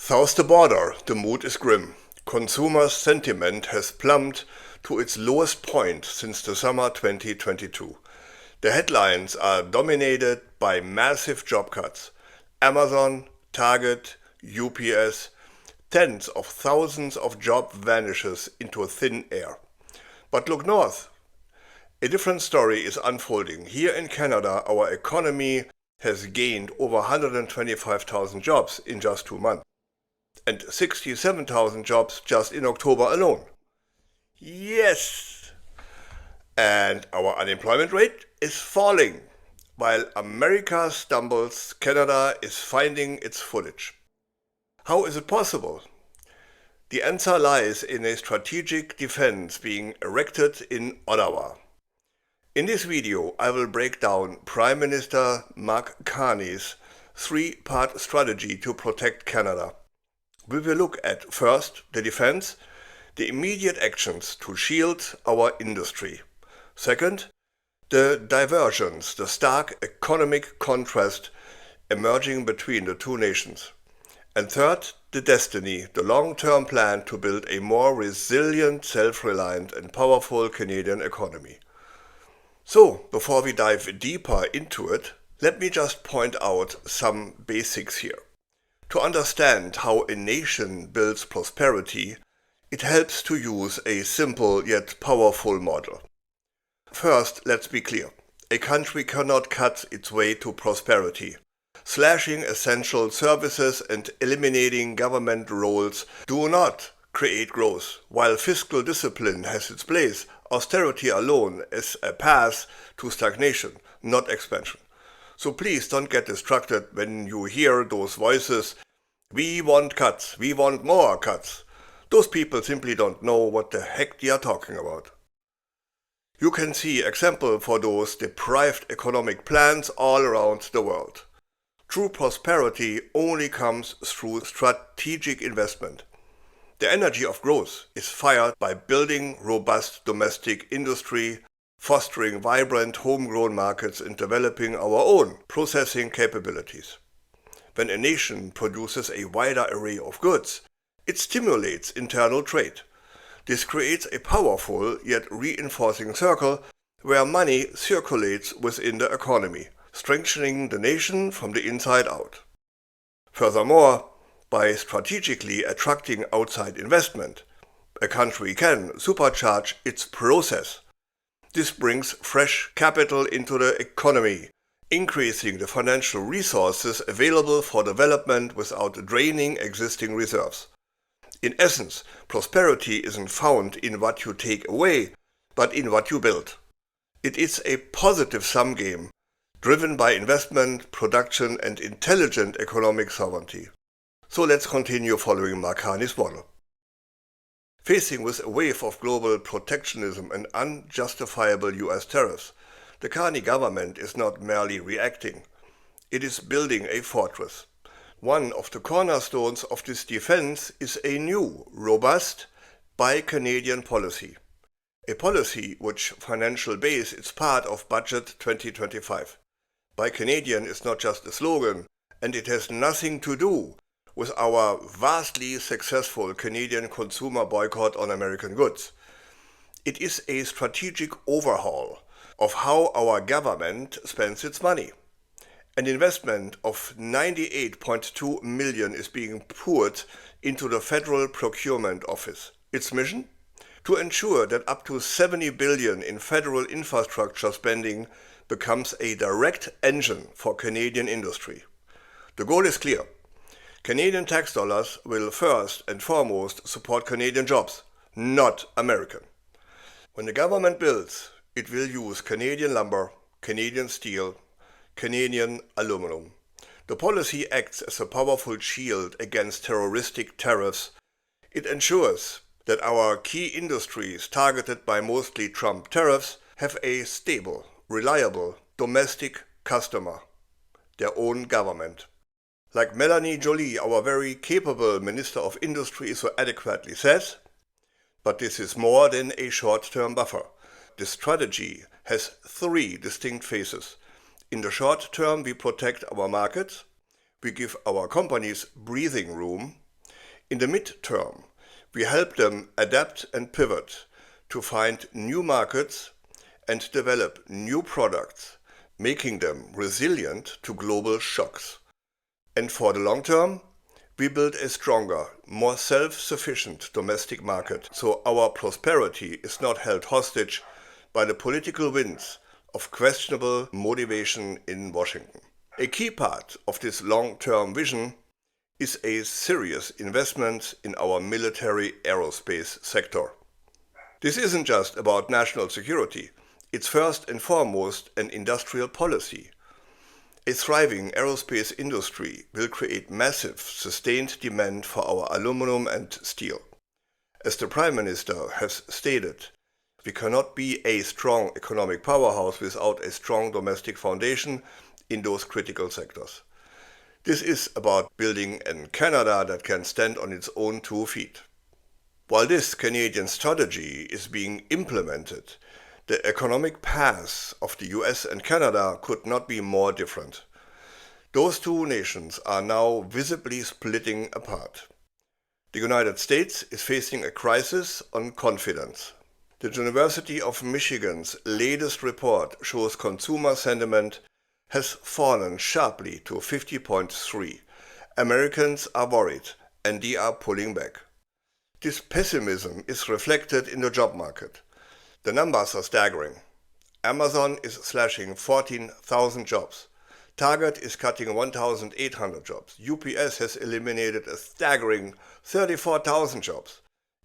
South the border, the mood is grim. Consumer sentiment has plummeted to its lowest point since the summer 2022. The headlines are dominated by massive job cuts. Amazon, Target, UPS, tens of thousands of jobs vanishes into thin air. But look north. A different story is unfolding. Here in Canada, our economy has gained over 125,000 jobs in just 2 months. And 67,000 jobs just in October alone. Yes! And our unemployment rate is falling. While America stumbles, Canada is finding its footage. How is it possible? The answer lies in a strategic defense being erected in Ottawa. In this video, I will break down Prime Minister Mark Carney's three-part strategy to protect Canada. We will look at, first, the defense, the immediate actions to shield our industry. Second, the divergence, the stark economic contrast emerging between the two nations. And third, the destiny, the long-term plan to build a more resilient, self-reliant and powerful Canadian economy. So, before we dive deeper into it, let me just point out some basics here. To understand how a nation builds prosperity, it helps to use a simple yet powerful model. First, let's be clear. A country cannot cut its way to prosperity. Slashing essential services and eliminating government roles do not create growth. While fiscal discipline has its place, austerity alone is a path to stagnation, not expansion. So please don't get distracted when you hear those voices. We want cuts, we want more cuts. Those people simply don't know what the heck they are talking about. You can see examples for those deprived economic plans all around the world. True prosperity only comes through strategic investment. The energy of growth is fired by building robust domestic industry, fostering vibrant homegrown markets and developing our own processing capabilities. When a nation produces a wider array of goods, it stimulates internal trade. This creates a powerful yet reinforcing circle where money circulates within the economy, strengthening the nation from the inside out. Furthermore, by strategically attracting outside investment, a country can supercharge its process. This brings fresh capital into the economy, increasing the financial resources available for development without draining existing reserves. In essence, prosperity isn't found in what you take away, but in what you build. It is a positive sum game, driven by investment, production, and intelligent economic sovereignty. So let's continue following Mark Carney's model. Facing with a wave of global protectionism and unjustifiable US tariffs, the Carney government is not merely reacting. It is building a fortress. One of the cornerstones of this defense is a new, robust, Buy Canadian policy. A policy which financial base is part of Budget 2025. Buy Canadian is not just a slogan, and it has nothing to do with our vastly successful Canadian consumer boycott on American goods. It is a strategic overhaul of how our government spends its money. An investment of $98.2 million is being poured into the Federal Procurement Office. Its mission? To ensure that up to $70 billion in federal infrastructure spending becomes a direct engine for Canadian industry. The goal is clear. Canadian tax dollars will first and foremost support Canadian jobs, not American. When the government builds, it will use Canadian lumber, Canadian steel, Canadian aluminum. The policy acts as a powerful shield against terroristic tariffs. It ensures that our key industries targeted by mostly Trump tariffs have a stable, reliable, domestic customer, their own government. Like Melanie Joly, our very capable Minister of Industry, so adequately says, but this is more than a short-term buffer. This strategy has three distinct phases. In the short term, we protect our markets, we give our companies breathing room, In the mid-term, we help them adapt and pivot to find new markets and develop new products, making them resilient to global shocks. And for the long term, we build a stronger, more self-sufficient domestic market, so our prosperity is not held hostage by the political winds of questionable motivation in Washington. A key part of this long-term vision is a serious investment in our military aerospace sector. This isn't just about national security, it's first and foremost an industrial policy. A thriving aerospace industry will create massive, sustained demand for our aluminum and steel. As the Prime Minister has stated, we cannot be a strong economic powerhouse without a strong domestic foundation in those critical sectors. This is about building a Canada that can stand on its own 2 feet. While this Canadian strategy is being implemented, the economic paths of the US and Canada could not be more different. Those two nations are now visibly splitting apart. The United States is facing a crisis on confidence. The University of Michigan's latest report shows consumer sentiment has fallen sharply to 50.3. Americans are worried and they are pulling back. This pessimism is reflected in the job market. The numbers are staggering. Amazon is slashing 14,000 jobs. Target is cutting 1,800 jobs. UPS has eliminated a staggering 34,000 jobs.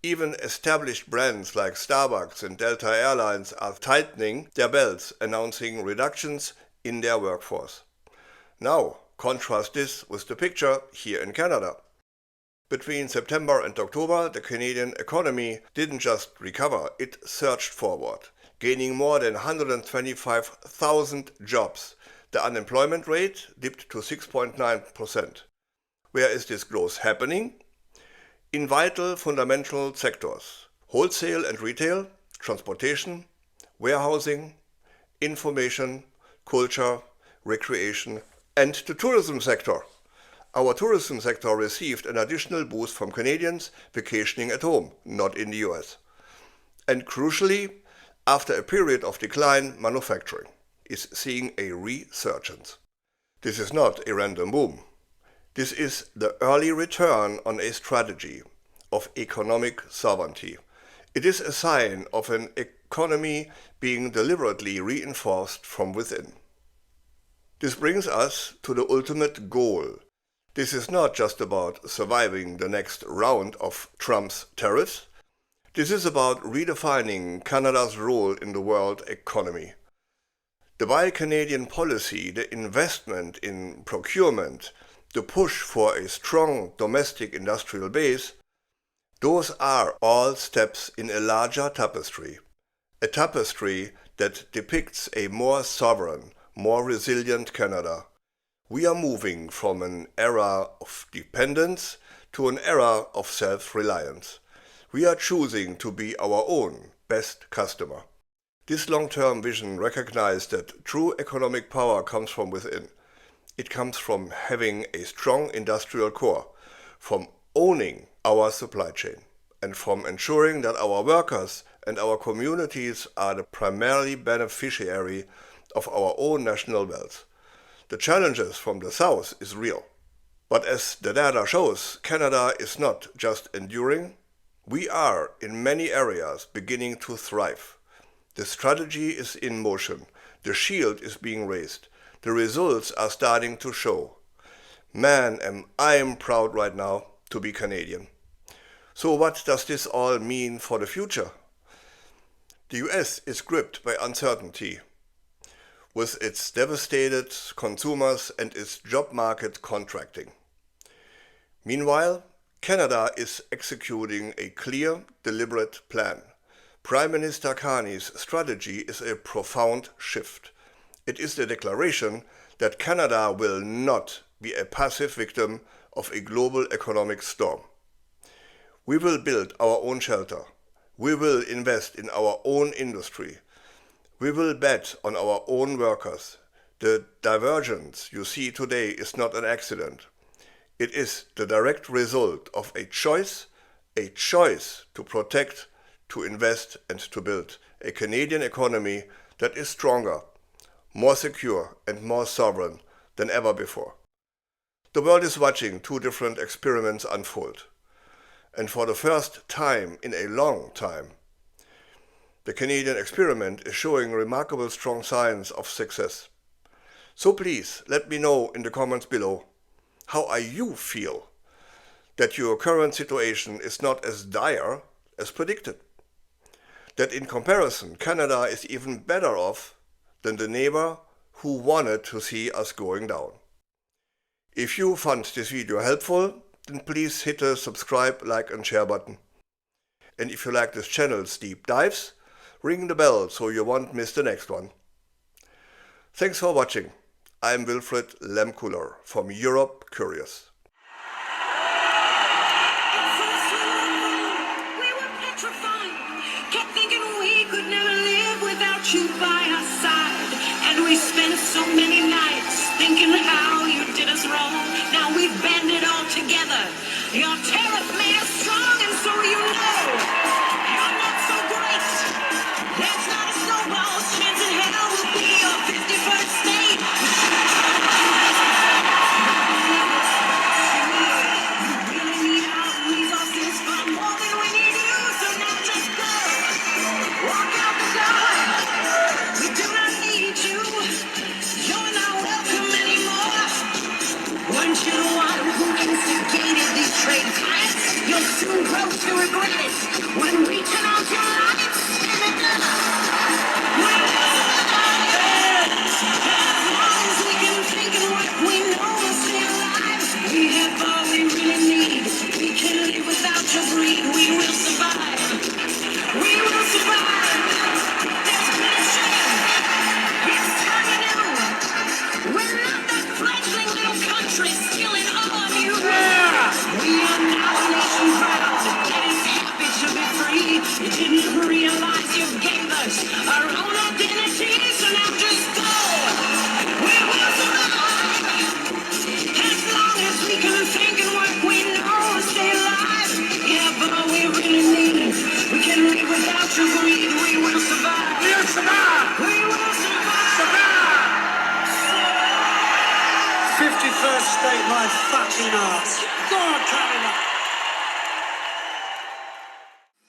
Even established brands like Starbucks and Delta Airlines are tightening their belts, announcing reductions in their workforce. Now, contrast this with the picture here in Canada. Between September and October, the Canadian economy didn't just recover, it surged forward, gaining more than 125,000 jobs. The unemployment rate dipped to 6.9%. Where is this growth happening? In vital fundamental sectors: wholesale and retail, transportation, warehousing, information, culture, recreation, and the tourism sector. Our tourism sector received an additional boost from Canadians vacationing at home, not in the US. And crucially, after a period of decline, manufacturing is seeing a resurgence. This is not a random boom. This is the early return on a strategy of economic sovereignty. It is a sign of an economy being deliberately reinforced from within. This brings us to the ultimate goal. This is not just about surviving the next round of Trump's tariffs. This is about redefining Canada's role in the world economy. The Buy Canadian policy, the investment in procurement, the push for a strong domestic industrial base, those are all steps in a larger tapestry. A tapestry that depicts a more sovereign, more resilient Canada. We are moving from an era of dependence to an era of self-reliance. We are choosing to be our own best customer. This long-term vision recognizes that true economic power comes from within. It comes from having a strong industrial core, from owning our supply chain, and from ensuring that our workers and our communities are the primary beneficiary of our own national wealth. The challenges from the South is real. But as the data shows, Canada is not just enduring. We are, in many areas, beginning to thrive. The strategy is in motion. The shield is being raised. The results are starting to show. Man, am I proud right now to be Canadian. So what does this all mean for the future? The US is gripped by uncertainty. With its devastated consumers and its job market contracting. Meanwhile, Canada is executing a clear, deliberate plan. Prime Minister Carney's strategy is a profound shift. It is the declaration that Canada will not be a passive victim of a global economic storm. We will build our own shelter. We will invest in our own industry. We will bet on our own workers. The divergence you see today is not an accident. It is the direct result of a choice to protect, to invest and to build a Canadian economy that is stronger, more secure and more sovereign than ever before. The world is watching two different experiments unfold. And for the first time in a long time, the Canadian experiment is showing remarkable strong signs of success. So please let me know in the comments below how you feel that your current situation is not as dire as predicted. That in comparison, Canada is even better off than the neighbor who wanted to see us going down. If you found this video helpful, then please hit the subscribe, like and share button. And if you like this channel's deep dives, ring the bell so you won't miss the next one. Thanks for watching. I'm Wilfried Lemkuler from Europe Curious. You by our side, and we spent so many nights thinking how you did us wrong. Now we've banded all together. Your tariff made us strong, and so you know you're not so great. There's not a snowball's chance in hell will be your 51st state. You really need our resources for more than we need you, so now just go. Walk out the door. We do not need you. You're not welcome anymore. Weren't you the one who instigated these trade fights? You'll soon grow to regret it when we turn off your lights in the dark. We will survive. As long as we can think and what we know will stay alive. We have all we really need. We can live without your greed. We will survive. We will survive. There's been a change. It's time anew. We're not that fledgling little country stealing all of you. We are now a nation proud that is happy to be free. You didn't realize you gave us our own identity, so now just go. We will survive. As long as we can think and what we know and stay alive. Yeah, but all we really need, we can live without your greed. We will survive. We will survive. We will survive. 51st state, my fucking ass. Go on, Canola.